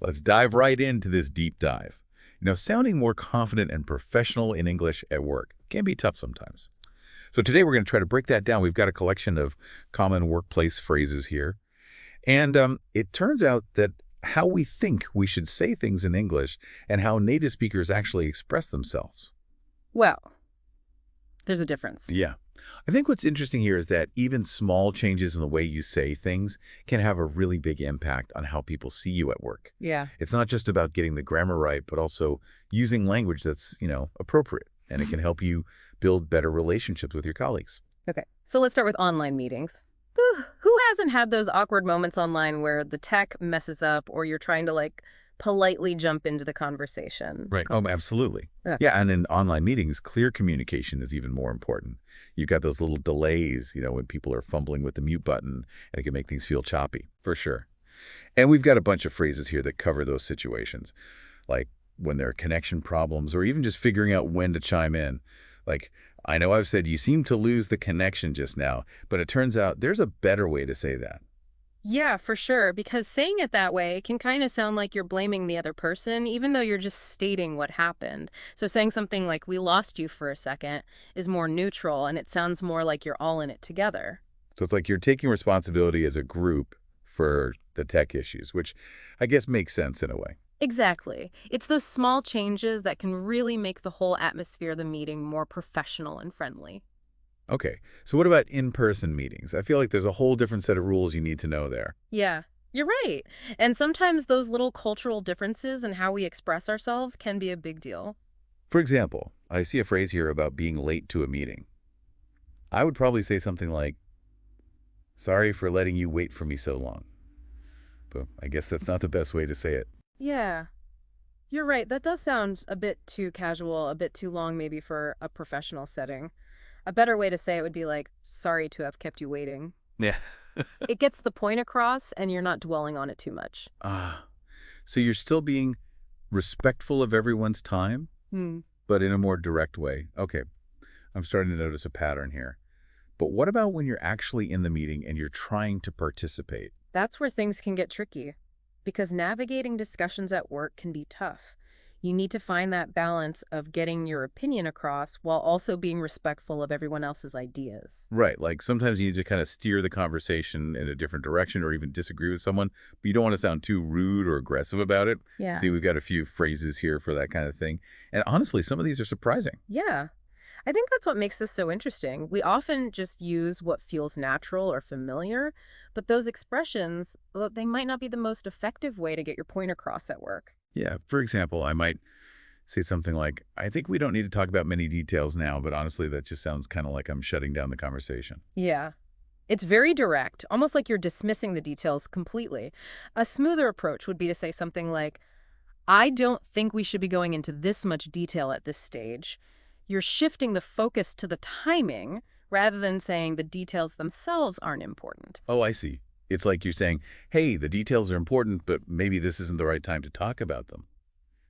Let's dive right into this deep dive. Sounding more confident and professional in English at work can be tough sometimes. So today we're going to try to break that down. We've got a collection of common workplace phrases here. And it turns out that how we think we should say things in English and how native speakers actually express themselves. Well, there's a difference. Yeah. I think what's interesting here is that even small changes in the way you say things can have a really big impact on how people see you at work. Yeah. It's not just about getting the grammar right, but also using language that's, appropriate. And it can help you build better relationships with your colleagues. Okay, so let's start with online meetings. Who hasn't had those awkward moments online where the tech messes up or you're trying to, politely jump into the conversation? Right. Oh, absolutely. Yeah. Yeah, and in online meetings, clear communication is even more important. You've got those little delays, when people are fumbling with the mute button, and it can make things feel choppy, for sure. And we've got a bunch of phrases here that cover those situations, like when there are connection problems or even just figuring out when to chime in. Like, I know I've said you seem to lose the connection just now, but it turns out there's a better way to say that. Yeah, for sure, because saying it that way can kind of sound like you're blaming the other person, even though you're just stating what happened. So saying something like, "we lost you for a second," is more neutral, and it sounds more like you're all in it together. So it's like you're taking responsibility as a group for the tech issues, which I guess makes sense in a way. Exactly. It's those small changes that can really make the whole atmosphere of the meeting more professional and friendly. Okay, so what about in-person meetings? I feel like there's a whole different set of rules you need to know there. Yeah, you're right. And sometimes those little cultural differences in how we express ourselves can be a big deal. For example, I see a phrase here about being late to a meeting. I would probably say something like, "Sorry for letting you wait for me so long." But I guess that's not the best way to say it. Yeah, you're right. That does sound a bit too casual, a bit too long maybe for a professional setting. A better way to say it would be like, "sorry to have kept you waiting." Yeah. It gets the point across and you're not dwelling on it too much. Ah, so you're still being respectful of everyone's time, Hmm. but in a more direct way. Okay, I'm starting to notice a pattern here. But what about when you're actually in the meeting and you're trying to participate? That's where things can get tricky, because navigating discussions at work can be tough. You need to find that balance of getting your opinion across while also being respectful of everyone else's ideas. Right, like sometimes you need to kind of steer the conversation in a different direction or even disagree with someone, but you don't want to sound too rude or aggressive about it. Yeah. See, we've got a few phrases here for that kind of thing. And honestly, some of these are surprising. Yeah. I think that's what makes this so interesting. We often just use what feels natural or familiar, but those expressions, well, they might not be the most effective way to get your point across at work. Yeah, for example, I might say something like, "I think we don't need to talk about many details now," but honestly, that just sounds kind of like I'm shutting down the conversation. Yeah. It's very direct, almost like you're dismissing the details completely. A smoother approach would be to say something like, "I don't think we should be going into this much detail at this stage." You're shifting the focus to the timing rather than saying the details themselves aren't important. Oh, I see. It's like you're saying, "Hey, the details are important, but maybe this isn't the right time to talk about them."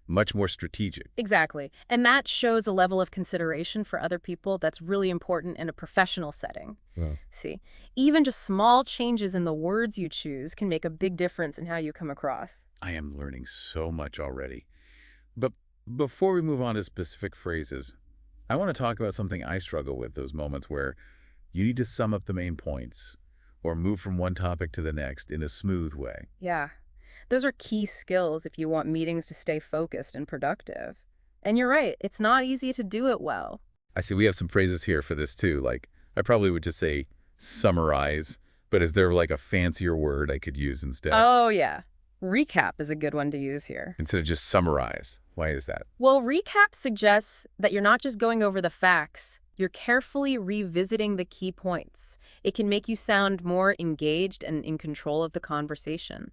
Much more strategic. Exactly. And that shows a level of consideration for other people that's really important in a professional setting. Wow. See, even just small changes in the words you choose can make a big difference in how you come across. I am learning so much already. But before we move on to specific phrases, I want to talk about something I struggle with, those moments where you need to sum up the main points or move from one topic to the next in a smooth way. Yeah. Those are key skills if you want meetings to stay focused and productive. And you're right, it's not easy to do it well. I see we have some phrases here for this too. Like, I probably would just say summarize, but is there like a fancier word I could use instead? Oh, yeah. Recap is a good one to use here. Instead of just summarize. Why is that? Well, recap suggests that you're not just going over the facts, you're carefully revisiting the key points. It can make you sound more engaged and in control of the conversation.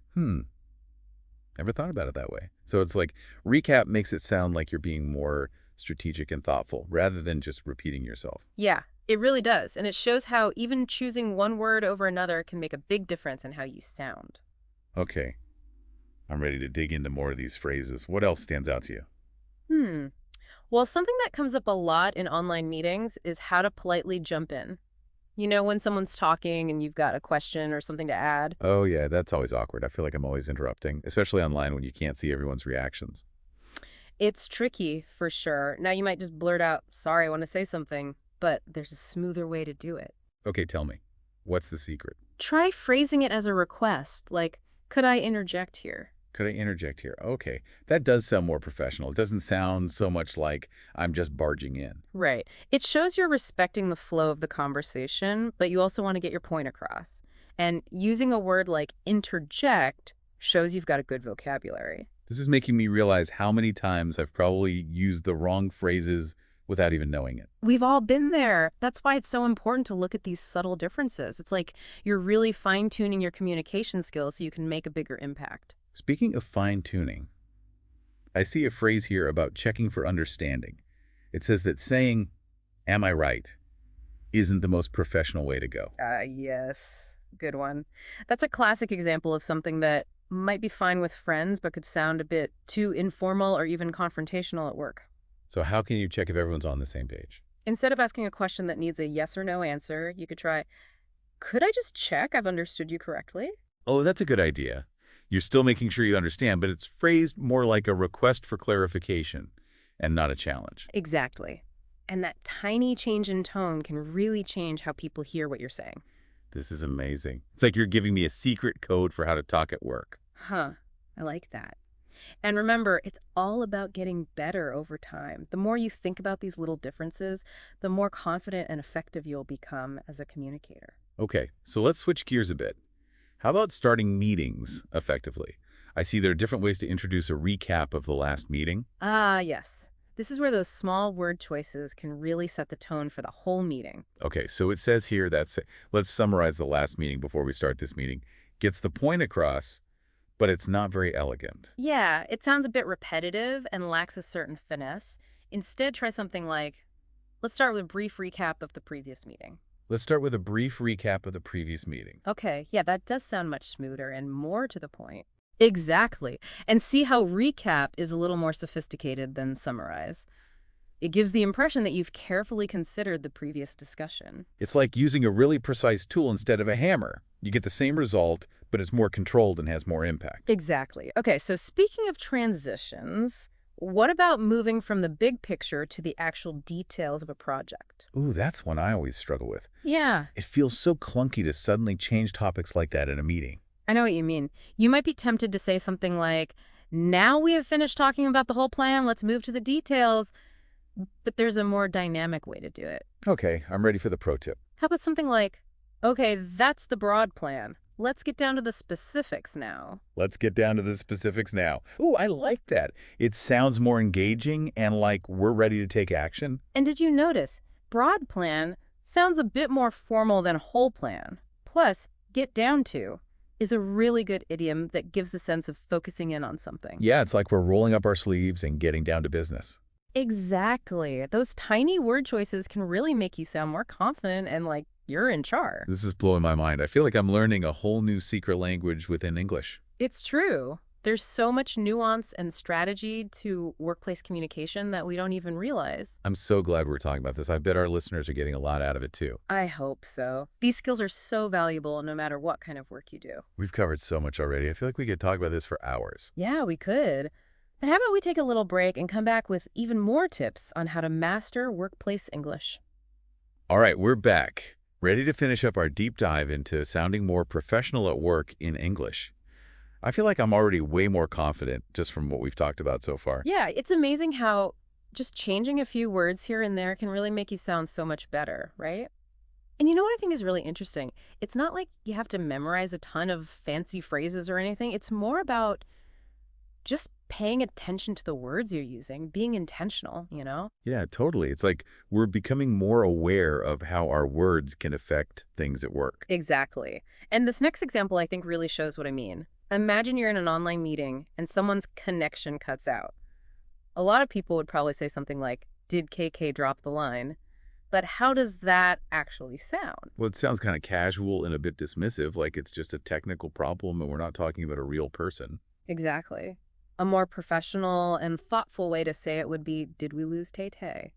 Never thought about it that way. So it's like recap makes it sound like you're being more strategic and thoughtful rather than just repeating yourself. Yeah, it really does. And it shows how even choosing one word over another can make a big difference in how you sound. Okay, I'm ready to dig into more of these phrases. What else stands out to you? Well, something that comes up a lot in online meetings is how to politely jump in. You know, when someone's talking and you've got a question or something to add? Oh, yeah, that's always awkward. I feel like I'm always interrupting, especially online when you can't see everyone's reactions. It's tricky, for sure. Now, you might just blurt out, sorry, I want to say something, but there's a smoother way to do it. Okay, tell me. What's the secret? Try phrasing it as a request, like, could I interject here? Could I interject here? Okay, that does sound more professional. It doesn't sound so much like I'm just barging in. Right. It shows you're respecting the flow of the conversation, but you also want to get your point across. And using a word like interject shows you've got a good vocabulary. This is making me realize how many times I've probably used the wrong phrases without even knowing it. We've all been there. That's why it's so important to look at these subtle differences. It's like you're really fine-tuning your communication skills so you can make a bigger impact. Speaking of fine-tuning, I see a phrase here about checking for understanding. It says that saying, am I right, isn't the most professional way to go. Yes. Good one. That's a classic example of something that might be fine with friends, but could sound a bit too informal or even confrontational at work. So how can you check if everyone's on the same page? Instead of asking a question that needs a yes or no answer, you could try, could I just check I've understood you correctly? Oh, that's a good idea. You're still making sure you understand, but it's phrased more like a request for clarification and not a challenge. Exactly. And that tiny change in tone can really change how people hear what you're saying. This is amazing. It's like you're giving me a secret code for how to talk at work. Huh. I like that. And remember, it's all about getting better over time. The more you think about these little differences, the more confident and effective you'll become as a communicator. Okay, so let's switch gears a bit. How about starting meetings effectively? I see there are different ways to introduce a recap of the last meeting. Ah, yes. This is where those small word choices can really set the tone for the whole meeting. Okay, so it says here that, let's summarize the last meeting before we start this meeting. Gets the point across, but it's not very elegant. Yeah, it sounds a bit repetitive and lacks a certain finesse. Instead, try something like, let's start with a brief recap of the previous meeting. Let's start with a brief recap of the previous meeting. Okay, yeah, that does sound much smoother and more to the point. Exactly. And see how recap is a little more sophisticated than summarize. It gives the impression that you've carefully considered the previous discussion. It's like using a really precise tool instead of a hammer. You get the same result, but it's more controlled and has more impact. Exactly. Okay, so speaking of transitions, what about moving from the big picture to the actual details of a project? Ooh, that's one I always struggle with. Yeah, It feels so clunky to suddenly change topics like that in a meeting. I know what you mean. You might be tempted to say something like, now we have finished talking about the whole plan, let's move to the details. But there's a more dynamic way to do it. Okay, I'm ready for the pro tip. How about something like, okay, that's the broad plan. Let's get down to the specifics now. Let's get down to the specifics now. Ooh, I like that. It sounds more engaging and like we're ready to take action. And did you notice, broad plan sounds a bit more formal than whole plan. Plus, get down to is a really good idiom that gives the sense of focusing in on something. Yeah, it's like we're rolling up our sleeves and getting down to business. Exactly. Those tiny word choices can really make you sound more confident and like you're in charge. This is blowing my mind. I feel like I'm learning a whole new secret language within English. It's true. There's so much nuance and strategy to workplace communication that we don't even realize. I'm so glad we're talking about this. I bet our listeners are getting a lot out of it too. I hope so. These skills are so valuable no matter what kind of work you do. We've covered so much already. I feel like we could talk about this for hours. Yeah, we could. But how about we take a little break and come back with even more tips on how to master workplace English? All right, we're back. Ready to finish up our deep dive into sounding more professional at work in English. I feel like I'm already way more confident just from what we've talked about so far. Yeah, it's amazing how just changing a few words here and there can really make you sound so much better, right? And you know what I think is really interesting? It's not like you have to memorize a ton of fancy phrases or anything. It's more about just paying attention to the words you're using, being intentional, you know? Yeah, totally. It's like we're becoming more aware of how our words can affect things at work. Exactly. And this next example, I think, really shows what I mean. Imagine you're in an online meeting and someone's connection cuts out. A lot of people would probably say something like, did KK drop the line? But how does that actually sound? Well, it sounds kind of casual and a bit dismissive, like it's just a technical problem and we're not talking about a real person. Exactly. A more professional and thoughtful way to say it would be, did we lose Tay-Tay?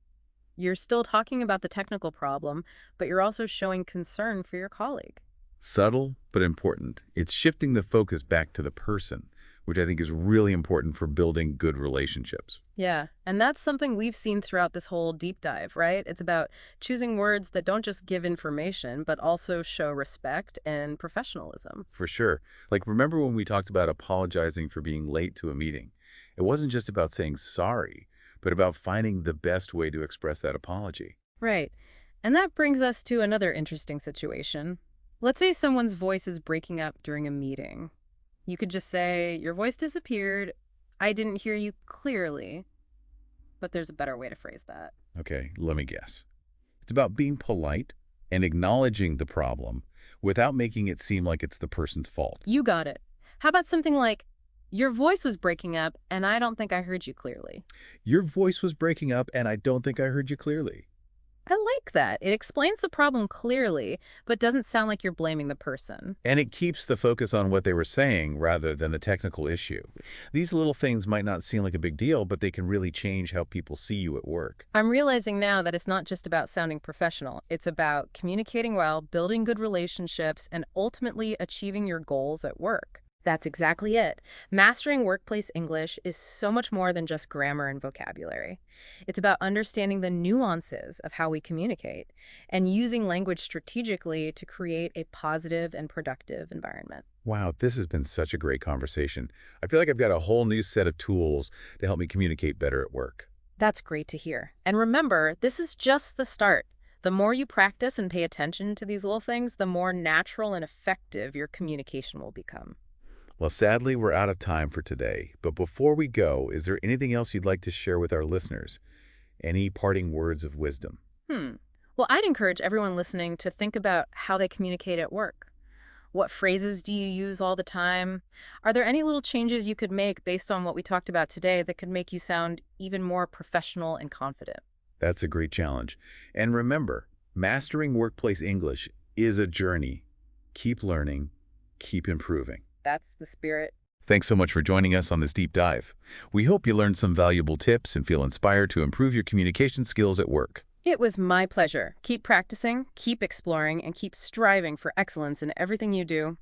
You're still talking about the technical problem, but you're also showing concern for your colleague. Subtle, but important. It's shifting the focus back to the person, which I think is really important for building good relationships. Yeah, and that's something we've seen throughout this whole deep dive, right? It's about choosing words that don't just give information, but also show respect and professionalism. For sure. Like, remember when we talked about apologizing for being late to a meeting? It wasn't just about saying sorry, but about finding the best way to express that apology. Right. And that brings us to another interesting situation. Let's say someone's voice is breaking up during a meeting. You could just say, "Your voice disappeared. I didn't hear you clearly." But there's a better way to phrase that. Okay, let me guess. It's about being polite and acknowledging the problem without making it seem like it's the person's fault. You got it. How about something like, "Your voice was breaking up, and I don't think I heard you clearly." Your voice was breaking up, and I don't think I heard you clearly. I like that. It explains the problem clearly, but doesn't sound like you're blaming the person. And it keeps the focus on what they were saying rather than the technical issue. These little things might not seem like a big deal, but they can really change how people see you at work. I'm realizing now that it's not just about sounding professional. It's about communicating well, building good relationships, and ultimately achieving your goals at work. That's exactly it. Mastering workplace English is so much more than just grammar and vocabulary. It's about understanding the nuances of how we communicate and using language strategically to create a positive and productive environment. Wow, this has been such a great conversation. I feel like I've got a whole new set of tools to help me communicate better at work. That's great to hear. And remember, this is just the start. The more you practice and pay attention to these little things, the more natural and effective your communication will become. Well, sadly, we're out of time for today. But before we go, is there anything else you'd like to share with our listeners? Any parting words of wisdom? Hmm. Well, I'd encourage everyone listening to think about how they communicate at work. What phrases do you use all the time? Are there any little changes you could make based on what we talked about today that could make you sound even more professional and confident? That's a great challenge. And remember, mastering workplace English is a journey. Keep learning, keep improving. That's the spirit. Thanks so much for joining us on this deep dive. We hope you learned some valuable tips and feel inspired to improve your communication skills at work. It was my pleasure. Keep practicing, keep exploring, and keep striving for excellence in everything you do.